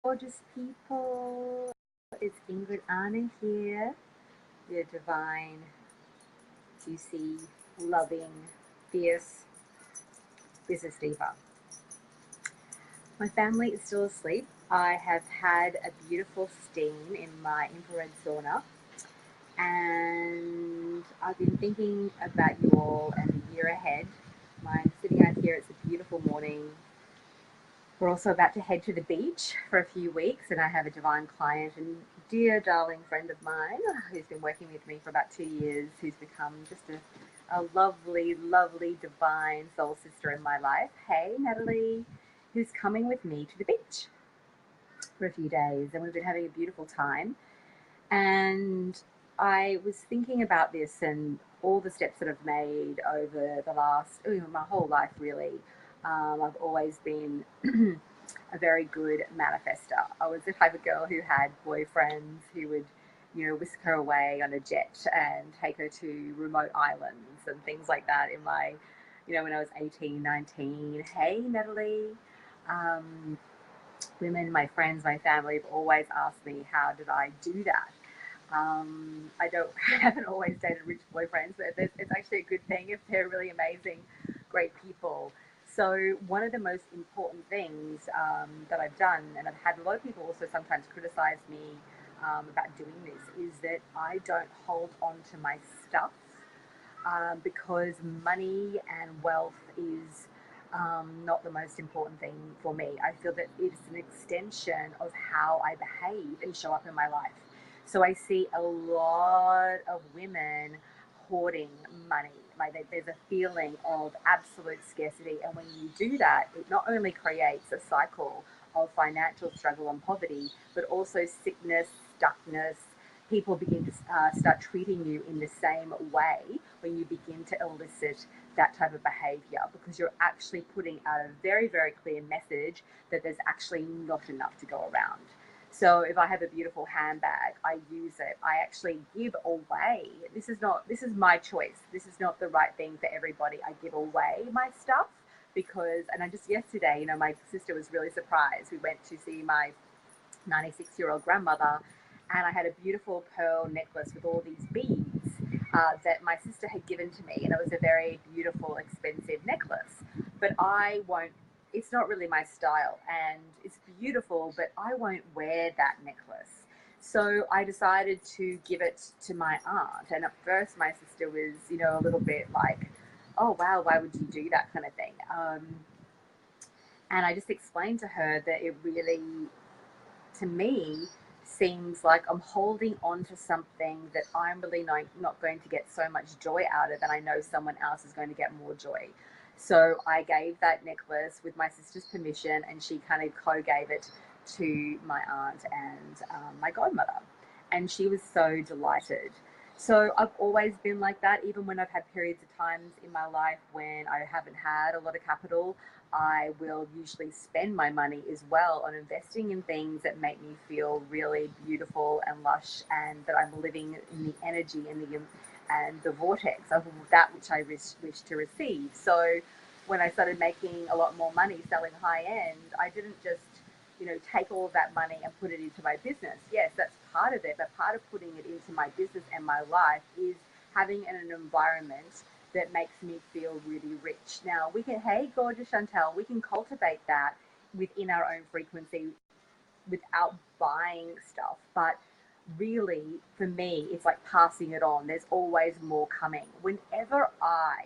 gorgeous people. It's Ingrid Anna here, your divine, juicy, loving, fierce business diva. My family is still asleep. I have had a beautiful steam in my infrared sauna, and I've been thinking about you all and the year ahead. I'm sitting out here, it's a beautiful morning. We're also about to head to the beach for a few weeks, and I have a divine client and dear darling friend of mine who's been working with me for about 2 years, who's become just a lovely, lovely, divine soul sister in my life. Hey, Natalie, who's coming with me to the beach for a few days, and we've been having a beautiful time. And I was thinking about this and all the steps that I've made over the last, my whole life really. I've always been a very good manifester. I was the type of girl who had boyfriends who would, whisk her away on a jet and take her to remote islands and things like that in my, when I was 18, 19. Hey, Natalie. Women, my friends, my family have always asked me, how did I do that? I haven't always dated rich boyfriends, but it's actually a good thing if they're really amazing, great people. So one of the most important things that I've done, and I've had a lot of people also sometimes criticize me about doing this, is that I don't hold on to my stuff because money and wealth is not the most important thing for me. I feel that it's an extension of how I behave and show up in my life. So I see a lot of women hoarding money. Like there's a feeling of absolute scarcity. And when you do that, it not only creates a cycle of financial struggle and poverty, but also sickness, stuckness. People begin to start treating you in the same way when you begin to elicit that type of behavior, because you're actually putting out a very, very clear message that there's actually not enough to go around. So if I have a beautiful handbag, I use it. I actually give away. This is my choice. This is not the right thing for everybody. I give away my stuff because, and I just yesterday, my sister was really surprised. We went to see my 96-year-old grandmother, and I had a beautiful pearl necklace with all these beads that my sister had given to me, and it was a very beautiful, expensive necklace. But I won't. It's not really my style, and it's beautiful, but I won't wear that necklace. So I decided to give it to my aunt, and at first my sister was, a little bit like, "Oh wow, why would you do that?" kind of thing. And I just explained to her that it really, to me, seems like I'm holding on to something that I'm really not going to get so much joy out of, and I know someone else is going to get more joy. So I gave that necklace with my sister's permission, and she kind of co-gave it to my aunt and my godmother, and she was so delighted. So I've always been like that, even when I've had periods of times in my life when I haven't had a lot of capital. I will usually spend my money as well on investing in things that make me feel really beautiful and lush, and that I'm living in the energy and the vortex of that which I wish to receive. So when I started making a lot more money selling high end, I didn't just take all of that money and put it into my business. Yes, that's part of it, but part of putting it into my business and my life is having an environment that makes me feel really rich. Now, hey, gorgeous Chantel, we can cultivate that within our own frequency without buying stuff. But really, for me, it's like passing it on. There's always more coming. Whenever I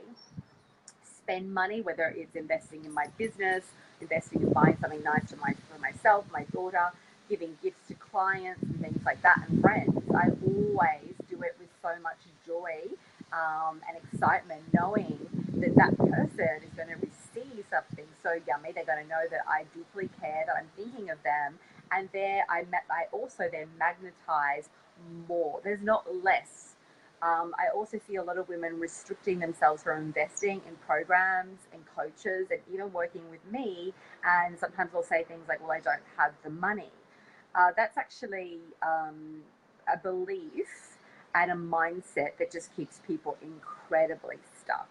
spend money, whether it's investing in my business, investing in buying something nice for myself, my daughter, giving gifts to clients and things like that, and friends, I always do it with so much joy and excitement, knowing that that person is going to receive something so yummy. They're going to know that I deeply care, that I'm thinking of them, and I also then magnetize more. There's not less. I also see a lot of women restricting themselves from investing in programs and coaches and even working with me. And sometimes they'll say things like, well, I don't have the money. That's actually a belief and a mindset that just keeps people incredibly stuck.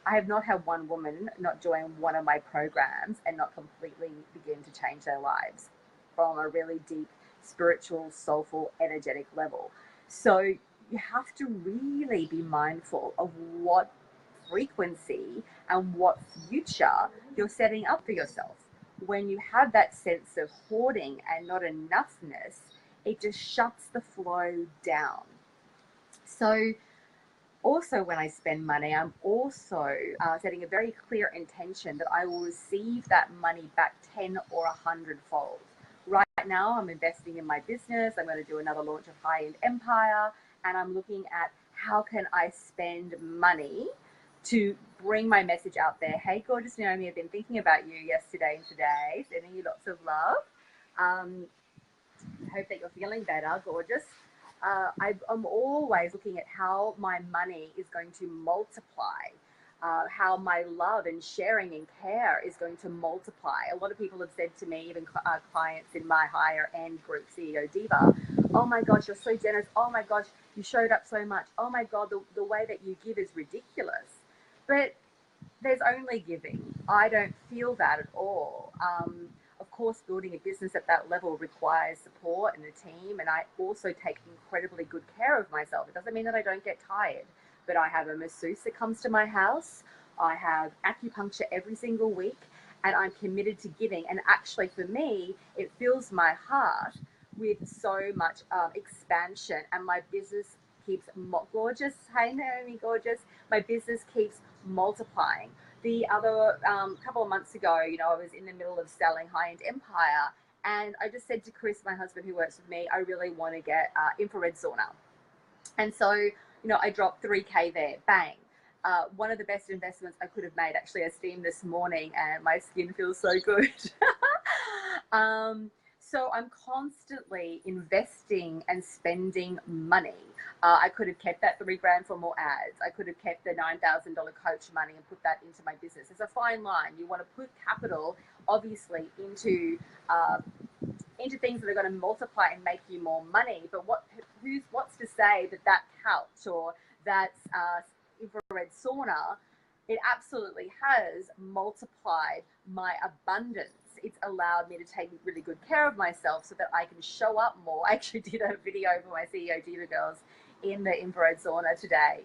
I have not had one woman not join one of my programs and not completely begin to change their lives. from a really deep spiritual, soulful, energetic level. So you have to really be mindful of what frequency and what future you're setting up for yourself. When you have that sense of hoarding and not enoughness, it just shuts the flow down. So also, when I spend money, I'm also setting a very clear intention that I will receive that money back 10 or 100-fold. Right now, I'm investing in my business. I'm going to do another launch of High End Empire, and I'm looking at how can I spend money to bring my message out there. Hey, gorgeous Naomi, I've been thinking about you yesterday and today, sending you lots of love. I hope that you're feeling better, gorgeous. I'm always looking at how my money is going to multiply, how my love and sharing and care is going to multiply. A lot of people have said to me, even clients in my higher end group, CEO Diva, oh my gosh, you're so generous. Oh my gosh, you showed up so much. Oh my God, the way that you give is ridiculous. But there's only giving. I don't feel that at all. Of course, building a business at that level requires support and a team, and I also take incredibly good care of myself. It doesn't mean that I don't get tired, but I have a masseuse that comes to my house. I have acupuncture every single week, and I'm committed to giving. And actually, for me, it fills my heart with so much expansion, and my business keeps gorgeous. Hey, Naomi, gorgeous. My business keeps multiplying. The other couple of months ago, I was in the middle of selling High End Empire, and I just said to Chris, my husband who works with me, I really want to get infrared sauna. And so, I dropped 3K there, bang. One of the best investments I could have made. Actually, I steamed this morning and my skin feels so good. So I'm constantly investing and spending money. I could have kept that $3,000 for more ads. I could have kept the $9,000 coach money and put that into my business. It's a fine line. You want to put capital, obviously, into things that are going to multiply and make you more money. But what's to say that couch or that infrared sauna, it absolutely has multiplied my abundance. It's allowed me to take really good care of myself so that I can show up more. I actually did a video for my CEO Diva Girls in the infrared sauna today.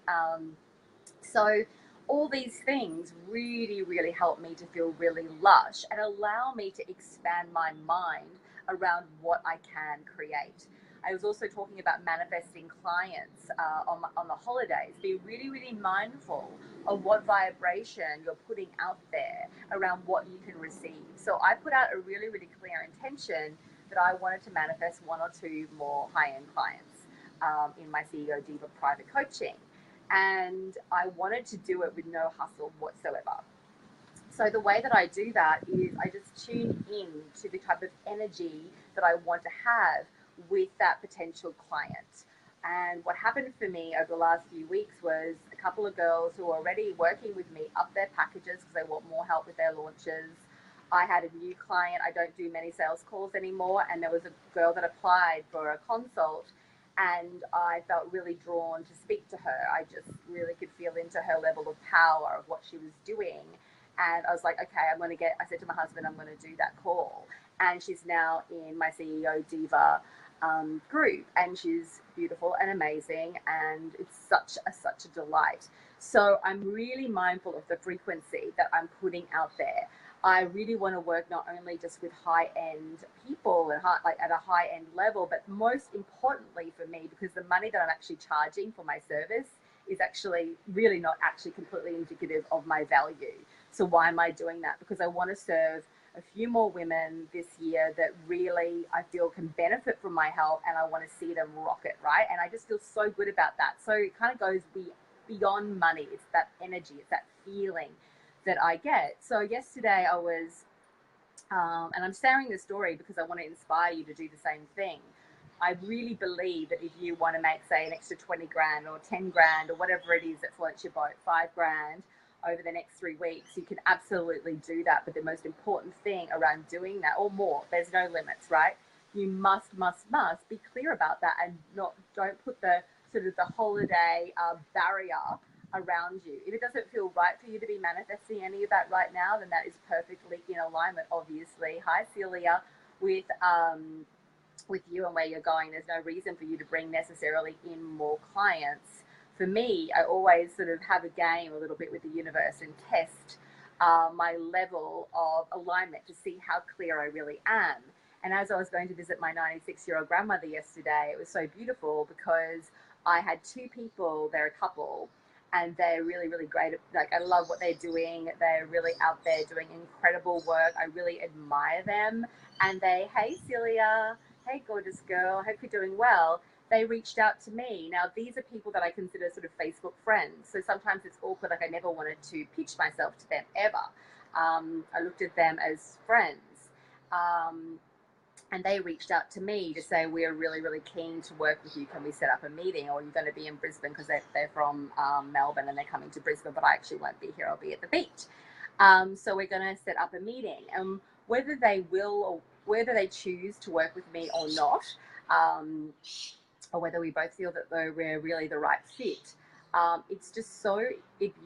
So all these things really, really help me to feel really lush and allow me to expand my mind around what I can create. I was also talking about manifesting clients on the holidays. Be really, really mindful of what vibration you're putting out there around what you can receive. So I put out a really, really clear intention that I wanted to manifest 1 or 2 more high-end clients in my CEO Diva private coaching. And I wanted to do it with no hustle whatsoever. So the way that I do that is I just tune in to the type of energy that I want to have with that potential client. And what happened for me over the last few weeks was a couple of girls who are already working with me up their packages because they want more help with their launches. I had a new client. I don't do many sales calls anymore. And there was a girl that applied for a consult, and I felt really drawn to speak to her. I just really could feel into her level of power of what she was doing. And I was like, okay, I said to my husband, I'm going to do that call. And she's now in my CEO Diva group, and she's beautiful and amazing, and it's such a delight. So I'm really mindful of the frequency that I'm putting out there. I really want to work not only just with high-end people and at a high-end level, but most importantly for me, because the money that I'm actually charging for my service is actually really not actually completely indicative of my value. So why am I doing that? Because I want to serve a few more women this year that really I feel can benefit from my help, and I want to see them rocket, right? And I just feel so good about that. So it kind of goes beyond money. It's that energy, it's that feeling that I get. So yesterday I was, and I'm sharing this story because I want to inspire you to do the same thing. I really believe that if you want to make, say, an extra 20 grand or 10 grand or whatever it is that floats your boat, 5 grand over the next 3 weeks, you can absolutely do that. But the most important thing around doing that, or more, there's no limits, right? You must be clear about that, and don't put the sort of the holiday barrier around you. If it doesn't feel right for you to be manifesting any of that right now, then that is perfectly in alignment, obviously. Hi, Celia. with you and where you're going, there's no reason for you to bring necessarily in more clients. For me, I always sort of have a game a little bit with the universe and test my level of alignment to see how clear I really am. And as I was going to visit my 96-year-old grandmother yesterday, it was so beautiful because I had two people, they're a couple, and they're really, really great. Like, I love what they're doing. They're really out there doing incredible work. I really admire them. And hey, Celia, hey, gorgeous girl, hope you're doing well. They reached out to me. Now, these are people that I consider sort of Facebook friends. So sometimes it's awkward. Like, I never wanted to pitch myself to them ever. I looked at them as friends. And they reached out to me to say, we're really, really keen to work with you. Can we set up a meeting? Or you're going to be in Brisbane, because they're from Melbourne and they're coming to Brisbane, but I actually won't be here. I'll be at the beach. So we're going to set up a meeting. And whether they will, or whether they choose to work with me or not, or whether we both feel that we're really the right fit, it's just so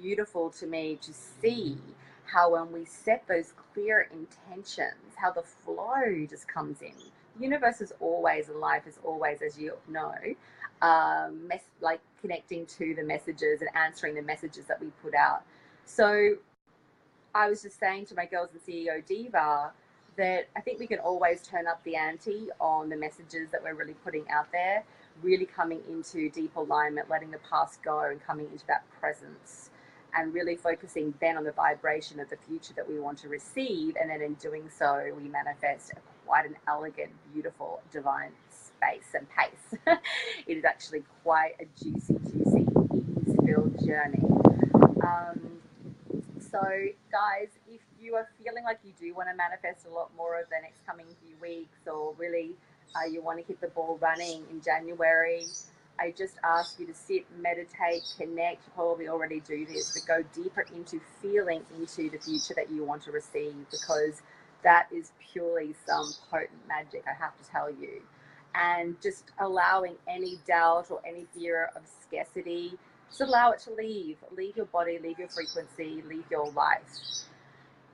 beautiful to me to see how when we set those clear intentions, how the flow just comes in. The universe is always, and life is always, as you know, like connecting to the messages and answering the messages that we put out. So I was just saying to my girls in CEO Diva that I think we can always turn up the ante on the messages that we're really putting out there, really coming into deep alignment, letting the past go and coming into that presence, and really focusing then on the vibration of the future that we want to receive. And then in doing so, we manifest quite an elegant, beautiful, divine space and pace. It is actually quite a juicy, ease-filled journey. So guys, if you are feeling like you do want to manifest a lot more over the next coming few weeks, or really you want to hit the ball running in January, I just ask you to sit, meditate, connect. You probably already do this, but go deeper into feeling into the future that you want to receive, because that is purely some potent magic, I have to tell you. And just allowing any doubt or any fear of scarcity, just allow it to leave your body, leave your frequency, leave your life.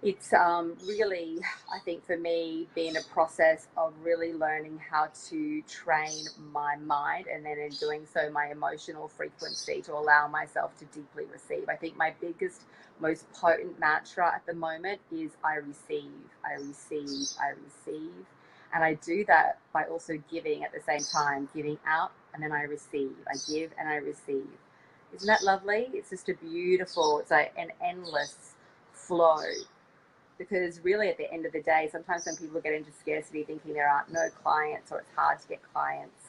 It's really, I think for me, been a process of really learning how to train my mind, and then in doing so, my emotional frequency, to allow myself to deeply receive. I think my biggest, most potent mantra at the moment is I receive, I receive, I receive. And I do that by also giving at the same time, giving out, and then I receive. I give and I receive. Isn't that lovely? It's just a beautiful, it's like an endless flow. Because really at the end of the day, sometimes when people get into scarcity thinking there aren't no clients or it's hard to get clients,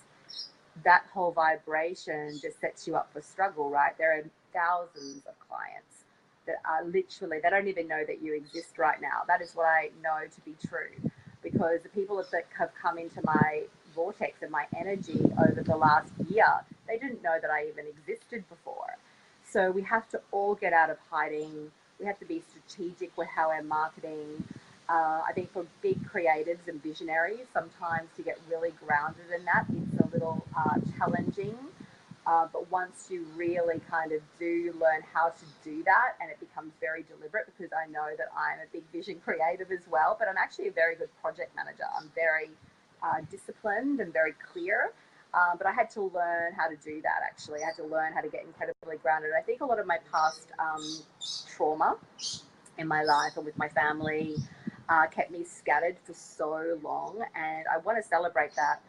that whole vibration just sets you up for struggle, right? There are thousands of clients that are literally, they don't even know that you exist right now. That is what I know to be true, because the people that have come into my vortex and my energy over the last year, they didn't know that I even existed before. So we have to all get out of hiding. We have to be strategic with how we're marketing. I think for big creatives and visionaries, sometimes to get really grounded in that, it's a little challenging. But once you really kind of do learn how to do that, and it becomes very deliberate, because I know that I'm a big vision creative as well, but I'm actually a very good project manager. I'm very disciplined and very clear. But I had to learn how to do that, actually. I had to learn how to get incredibly grounded. I think a lot of my past trauma in my life and with my family kept me scattered for so long. And I want to celebrate that,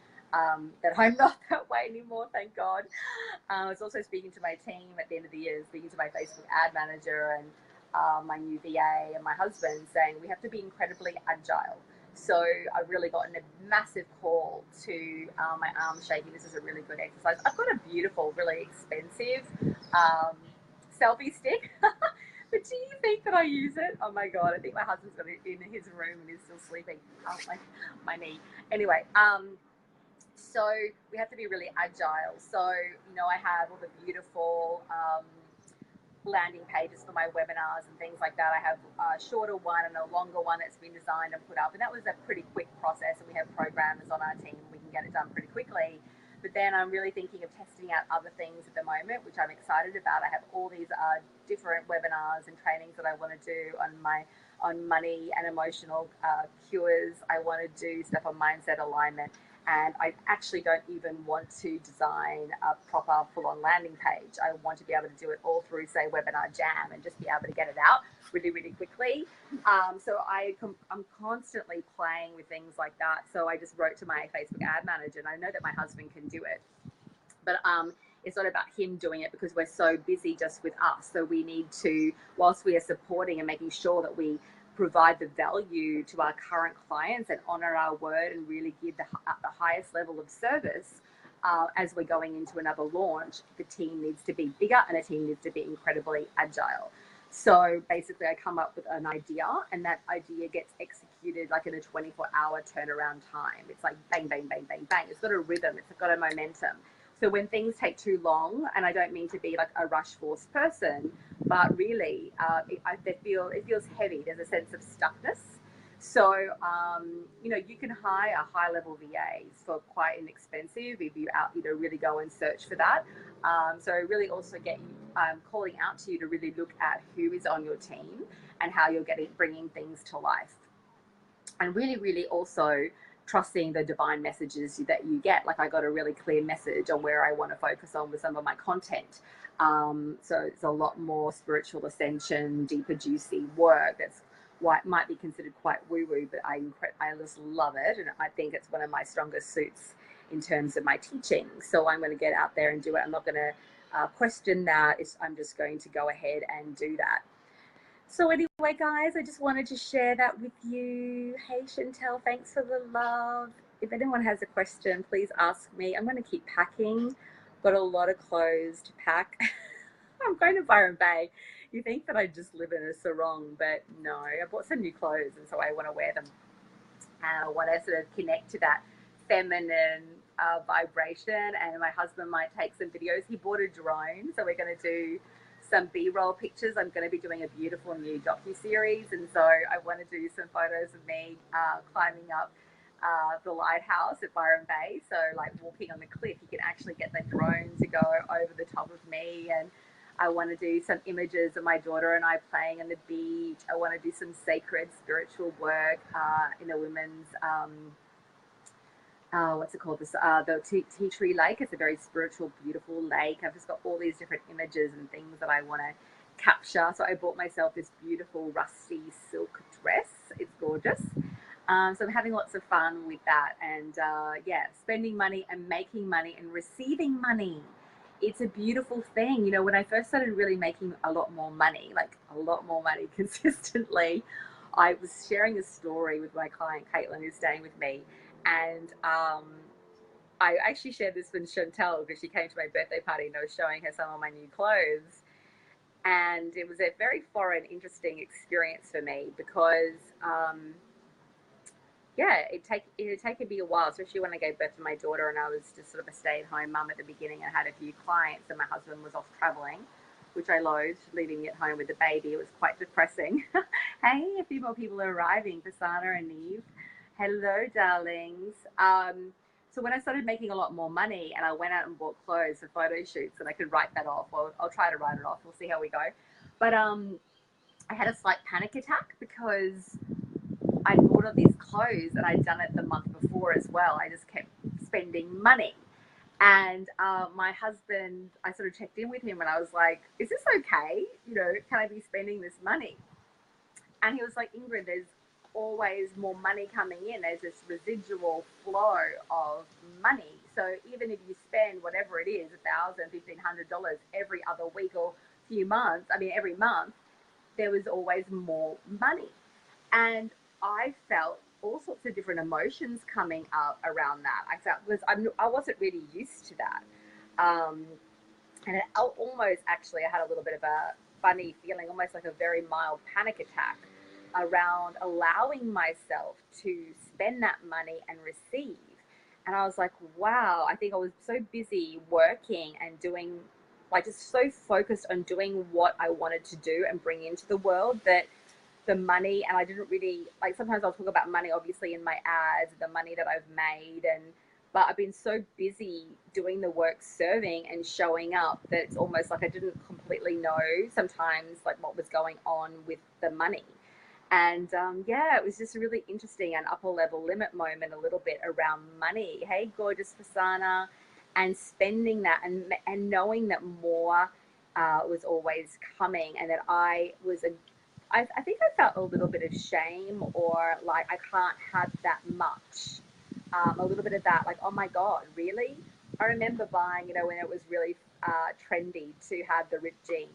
that I'm not that way anymore, thank God. I was also speaking to my team at the end of the year, speaking to my Facebook ad manager and my new VA and my husband, saying we have to be incredibly agile. So I've really gotten a massive call to my arms shaking. This is a really good exercise. I've got a beautiful, really expensive selfie stick. But do you think that I use it? Oh my God, I think my husband's got it in his room and he's still sleeping. Oh, my knee. Anyway, so we have to be really agile. So, I have all the beautiful landing pages for my webinars and things like that. I have a shorter one and a longer one that's been designed and put up, and that was a pretty quick process, and we have programmers on our team, we can get it done pretty quickly. But then I'm really thinking of testing out other things at the moment, which I'm excited about. I have all these different webinars and trainings that I want to do on my on money and emotional cures. I want to do stuff on mindset alignment. And I actually don't even want to design a proper full-on landing page. I want to be able to do it all through, say, Webinar Jam, and just be able to get it out really, really quickly. So I'm constantly playing with things like that. So I just wrote to my Facebook ad manager, and I know that my husband can do it. But it's not about him doing it because we're so busy just with us. So we need to, whilst we are supporting and making sure that we provide the value to our current clients and honor our word and really give the highest level of service, as we're going into another launch, the team needs to be bigger and the team needs to be incredibly agile. So basically I come up with an idea, and that idea gets executed like in a 24-hour turnaround time. It's like bang, bang, bang, bang, bang. It's got a rhythm. It's got a momentum. So when things take too long, and I don't mean to be like a rush force person, but really it feels heavy. There's a sense of stuckness. So, you can hire high-level VAs for quite inexpensive if you really go and search for that. So really also get you calling out to you to really look at who is on your team and how you're bringing things to life. And really, really also trusting the divine messages that you get. Like I got a really clear message on where I want to focus on with some of my content. So it's a lot more spiritual ascension, deeper, juicy work. That's why it might be considered quite woo-woo, but I just love it. And I think it's one of my strongest suits in terms of my teaching. So I'm going to get out there and do it. I'm not going to question that. I'm just going to go ahead and do that. So anyway, guys, I just wanted to share that with you. Hey, Chantel, thanks for the love. If anyone has a question, please ask me. I'm going to keep packing. Got a lot of clothes to pack. I'm going to Byron Bay. You think that I just live in a sarong, but no, I bought some new clothes, and so I want to wear them. And I want to sort of connect to that feminine vibration. And my husband might take some videos. He bought a drone, so we're going to do some B-roll pictures. I'm going to be doing a beautiful new docu-series, and so I want to do some photos of me climbing up the lighthouse at Byron Bay. So like walking on the cliff, you can actually get the drone to go over the top of me. And I want to do some images of my daughter and I playing on the beach. I want to do some sacred spiritual work in a women's what's it called? The Tea Tree Lake. It's a very spiritual, beautiful lake. I've just got all these different images and things that I want to capture. So I bought myself this beautiful rusty silk dress. It's gorgeous. So I'm having lots of fun with that. And spending money and making money and receiving money. It's a beautiful thing. When I first started really making a lot more money, like a lot more money consistently, I was sharing a story with my client, Caitlin, who's staying with me. And I actually shared this with Chantel because she came to my birthday party and I was showing her some of my new clothes. And it was a very foreign, interesting experience for me because, it'd taken me a while, especially when I gave birth to my daughter and I was just sort of a stay-at-home mum at the beginning. I had a few clients and my husband was off traveling, which I loathed, leaving me at home with the baby. It was quite depressing. Hey, a few more people are arriving, Fasana and Eve. Hello, darlings. So when I started making a lot more money and I went out and bought clothes for photo shoots and I could write that off, well, I'll try to write it off. We'll see how we go. But I had a slight panic attack because I bought all these clothes and I'd done it the month before as well. I just kept spending money. And my husband, I sort of checked in with him and I was like, is this okay? Can I be spending this money? And he was like, Ingrid, there's always more money coming in. There's this residual flow of money. So even if you spend whatever it is, $1,000, $1,500 every other week or every month, there was always more money. And I felt all sorts of different emotions coming up around that. I wasn't really used to that. And it almost actually, I had a little bit of a funny feeling, almost like a very mild panic attack around allowing myself to spend that money and receive. And I was like, wow, I think I was so busy working and doing, just so focused on doing what I wanted to do and bring into the world that the money, and I didn't really, sometimes I'll talk about money, obviously, in my ads, the money that I've made, but I've been so busy doing the work, serving and showing up, that it's almost like I didn't completely know sometimes what was going on with the money. And yeah, it was just a really interesting and upper level limit moment, a little bit around money. Hey, gorgeous Fasana, and spending that and knowing that more was always coming, and that I think I felt a little bit of shame, or like I can't have that much. A little bit of that, like, oh my God, really? I remember buying, when it was really trendy to have the ripped jeans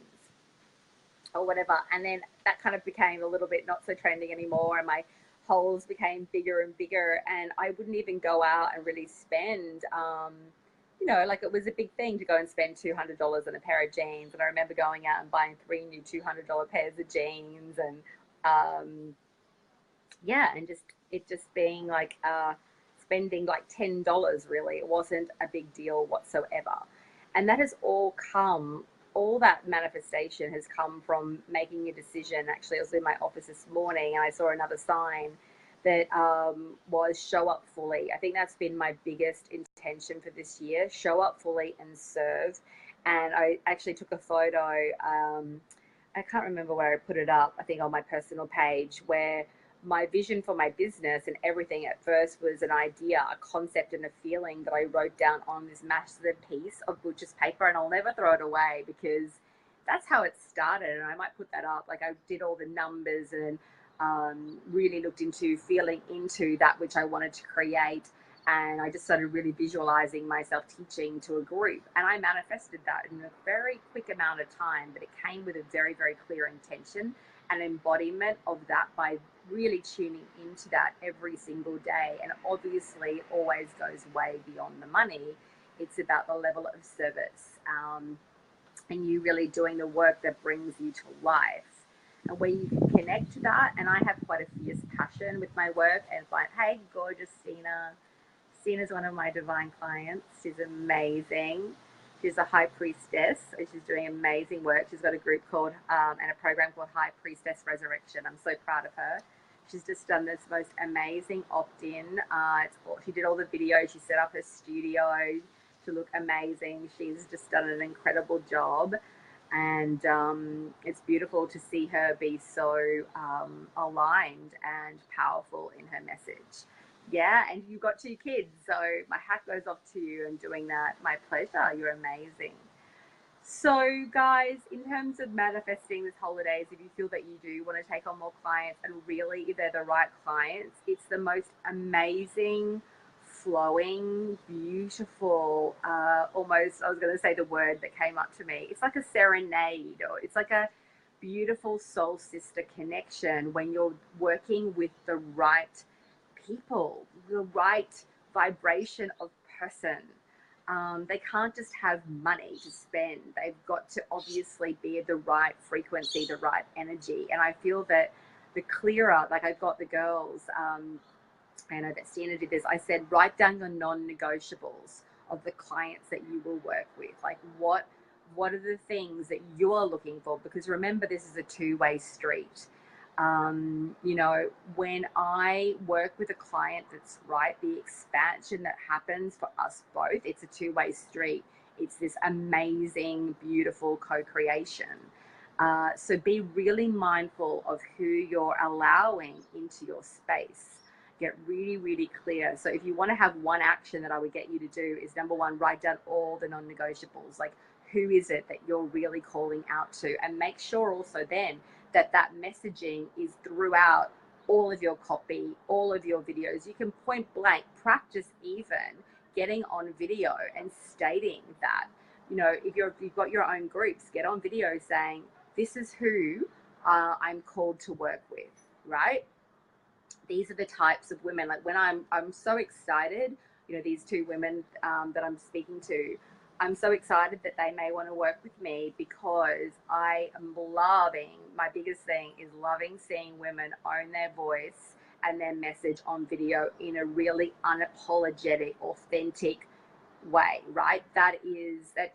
or whatever. And then that kind of became a little bit not so trending anymore. And my holes became bigger and bigger. And I wouldn't even go out and really spend, like it was a big thing to go and spend $200 on a pair of jeans. And I remember going out and buying 3 new $200 pairs of jeans. And yeah, and just being like, spending like $10 really. It wasn't a big deal whatsoever. And that has all that manifestation has come from making a decision. Actually, I was in my office this morning and I saw another sign that was show up fully. I think that's been my biggest intention for this year: show up fully and serve. And I actually took a photo. I can't remember where I put it up. I think on my personal page, where my vision for my business and everything at first was an idea, a concept, and a feeling that I wrote down on this massive piece of butcher's paper, and I'll never throw it away because that's how it started. And I might put that up. Like, I did all the numbers and really looked into feeling into that which I wanted to create. And I just started really visualizing myself teaching to a group. And I manifested that in a very quick amount of time, but it came with a very, very clear intention and embodiment of that by really tuning into that every single day. And obviously, it always goes way beyond the money. It's about the level of service, and you really doing the work that brings you to life. And where you can connect to that, and I have quite a fierce passion with my work, and find, hey, gorgeous Sina. Sina's one of my divine clients. She's amazing. She's a high priestess, and she's doing amazing work. She's got a group called and a program called High Priestess Resurrection. I'm so proud of her. She's just done this most amazing opt-in. She did all the videos. She set up her studio to look amazing. She's just done an incredible job, and it's beautiful to see her be so aligned and powerful in her message. Yeah, and you've got 2 kids, so my hat goes off to you and doing that. My pleasure. You're amazing. So, guys, in terms of manifesting this holidays, if you feel that you do want to take on more clients, and really if they're the right clients, it's the most amazing, flowing, beautiful, almost, I was going to say the word that came up to me. It's like a serenade, or it's like a beautiful soul sister connection when you're working with the right people, the right vibration of person. They can't just have money to spend. They've got to obviously be the right frequency, the right energy. And I feel that the clearer, like I've got the girls, I know that Sienna did this. I said, write down your non-negotiables of the clients that you will work with. Like, what are the things that you're looking for? Because remember, this is a two-way street. When I work with a client that's right, the expansion that happens for us both, it's a two-way street. It's this amazing, beautiful co-creation. So be really mindful of who you're allowing into your space. Get really, really clear. So if you want to have one action that I would get you to do is, number one, write down all the non-negotiables. Like, who is it that you're really calling out to? And make sure also then that messaging is throughout all of your copy, all of your videos. You can point blank practice even getting on video and stating that. If you've got your own groups, get on video saying, this is who I'm called to work with, right? These are the types of women. Like, when I'm so excited, these 2 women that I'm speaking to, I'm so excited that they may want to work with me, because I am my biggest thing is loving seeing women own their voice and their message on video in a really unapologetic, authentic way, right? That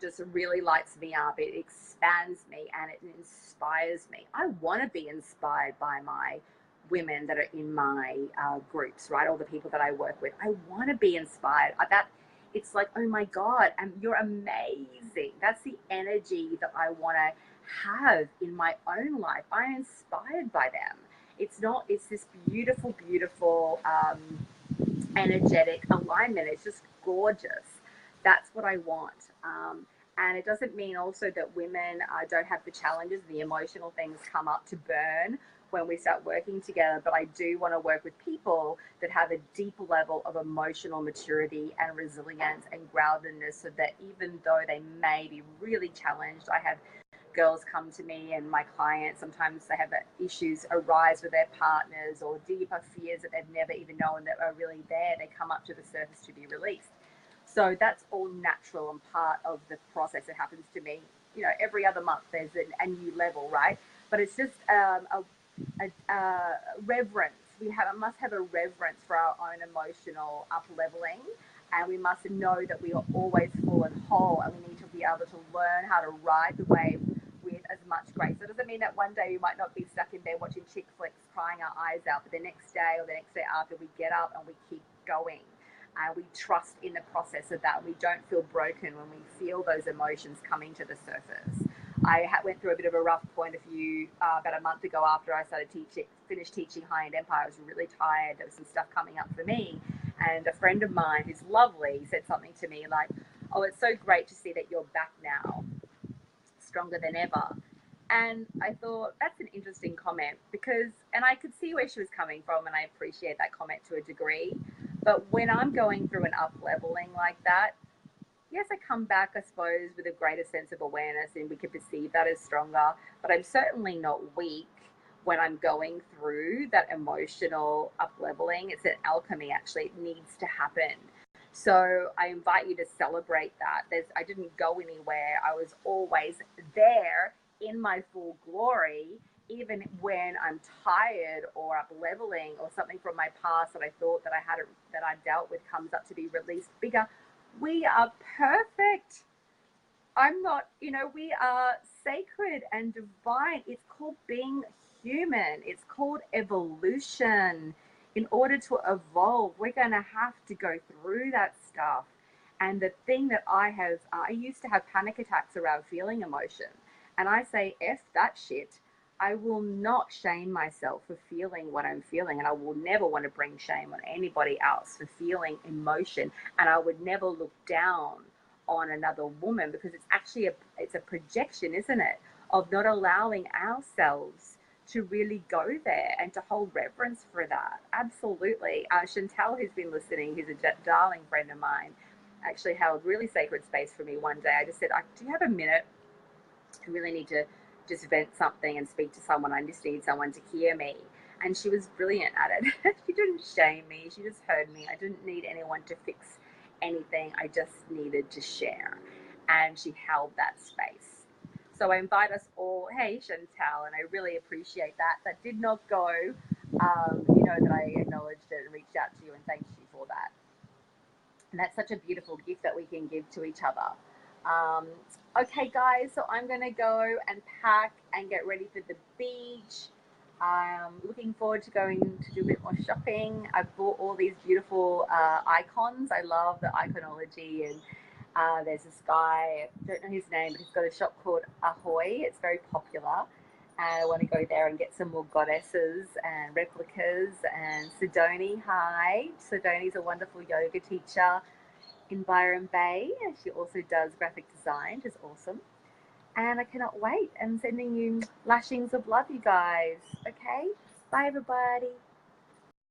just really lights me up. It expands me and it inspires me. I want to be inspired by my women that are in my groups, right? All the people that I work with. I want to be inspired. It's like, oh my God, you're amazing. That's the energy that I want to have in my own life. I'm inspired by them. It's not, it's this beautiful, beautiful, energetic alignment. It's just gorgeous. That's what I want. And it doesn't mean also that women don't have the challenges, the emotional things come up to burn when we start working together. But I do want to work with people that have a deep level of emotional maturity and resilience and groundedness, so that even though they may be really challenged, I have girls come to me and my clients, sometimes they have issues arise with their partners or deeper fears that they've never even known that are really there. They come up to the surface to be released. So that's all natural and part of the process. It happens to me, every other month there's a new level, right? But it's just a reverence. Must have a reverence for our own emotional up leveling, and we must know that we are always full and whole, and we need to be able to learn how to ride the wave with as much grace. So it doesn't mean that one day we might not be stuck in bed watching chick flicks, crying our eyes out, but the next day or the next day after, we get up and we keep going. And we trust in the process of that. We don't feel broken when we feel those emotions coming to the surface. I went through a bit of a rough point about a month ago after I finished teaching High End Empire. I was really tired. There was some stuff coming up for me. And a friend of mine who's lovely said something to me like, "Oh, it's so great to see that you're back now, stronger than ever." And I thought, that's an interesting comment, and I could see where she was coming from, and I appreciate that comment to a degree. But when I'm going through an up leveling like that, yes, I come back, I suppose, with a greater sense of awareness, and we can perceive that as stronger. But I'm certainly not weak when I'm going through that emotional up leveling. It's an alchemy, actually. It needs to happen. So I invite you to celebrate that. I didn't go anywhere. I was always there in my full glory, even when I'm tired or up leveling, or something from my past that I thought that I dealt with comes up to be released bigger. We are perfect. I'm not, we are sacred and divine. It's called being human. It's called evolution. In order to evolve, we're going to have to go through that stuff. And the thing that I used to have panic attacks around feeling emotion. And I say, F that shit. I will not shame myself for feeling what I'm feeling. And I will never want to bring shame on anybody else for feeling emotion. And I would never look down on another woman, because it's actually it's a projection, isn't it, of not allowing ourselves to really go there and to hold reverence for that. Absolutely. Chantel, who's been listening, who's a darling friend of mine, actually held really sacred space for me one day. I just said, do you have a minute? I really need to just vent something and speak to someone. I just need someone to hear me. And she was brilliant at it. She didn't shame me. She just heard me. I didn't need anyone to fix anything. I just needed to share. And she held that space. So I invite us all, hey, Chantal, and I really appreciate that. That did not go, that I acknowledged it and reached out to you and thanked you for that. And that's such a beautiful gift that we can give to each other. Okay, guys, so I'm going to go and pack and get ready for the beach. Looking forward to going to do a bit more shopping. I've bought all these beautiful icons. I love the iconology, and there's this guy, I don't know his name, but he's got a shop called Ahoy. It's very popular. And I want to go there and get some more goddesses and replicas. And Sidoni, hi. Sidoni's a wonderful yoga teacher in Byron Bay. She also does graphic design, which is awesome. And I cannot wait. I'm sending you lashings of love, you guys. Okay? Bye, everybody.